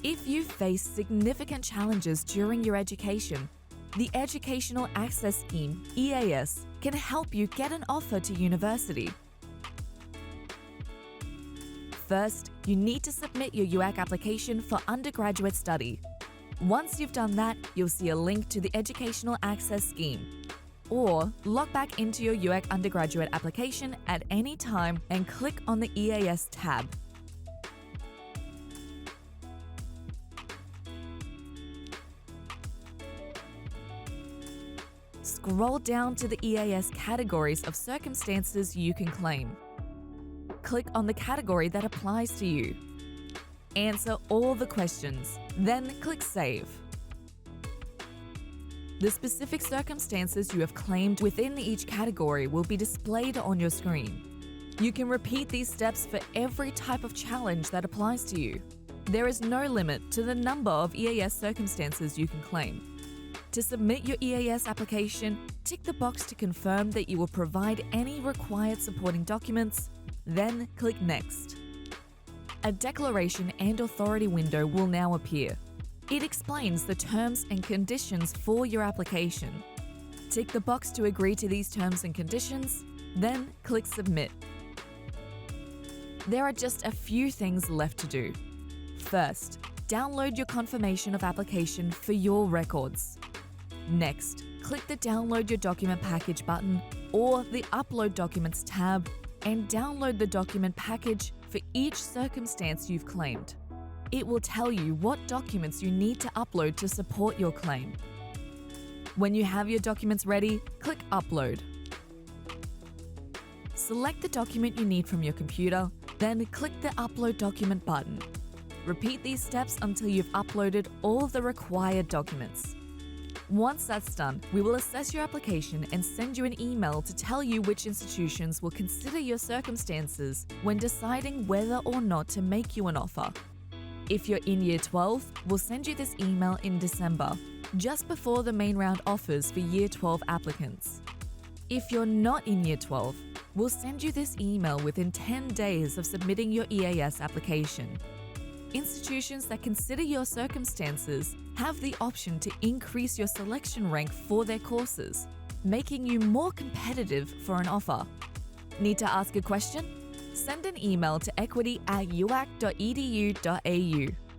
If you face significant challenges during your education, the Educational Access Scheme, EAS, can help you get an offer to university. First, you need to submit your UAC application for undergraduate study. Once you've done that, you'll see a link to the Educational Access Scheme. Or log back into your UAC undergraduate application at any time and click on the EAS tab. Scroll down to the EAS categories of circumstances you can claim. Click on the category that applies to you. Answer all the questions, then click Save. The specific circumstances you have claimed within each category will be displayed on your screen. You can repeat these steps for every type of challenge that applies to you. There is no limit to the number of EAS circumstances you can claim. To submit your EAS application, tick the box to confirm that you will provide any required supporting documents, then click Next. A declaration and authority window will now appear. It explains the terms and conditions for your application. Tick the box to agree to these terms and conditions, then click Submit. There are just a few things left to do. First, download your confirmation of application for your records. Next, click the Download Your Document Package button or the Upload Documents tab and download the document package for each circumstance you've claimed. It will tell you what documents you need to upload to support your claim. When you have your documents ready, click Upload. Select the document you need from your computer, then click the Upload Document button. Repeat these steps until you've uploaded all the required documents. Once that's done, we will assess your application and send you an email to tell you which institutions will consider your circumstances when deciding whether or not to make you an offer. If you're in Year 12, we'll send you this email in December, just before the main round offers for Year 12 applicants. If you're not in Year 12, we'll send you this email within 10 days of submitting your EAS application. Institutions that consider your circumstances have the option to increase your selection rank for their courses, making you more competitive for an offer. Need to ask a question? Send an email to equity@uac.edu.au.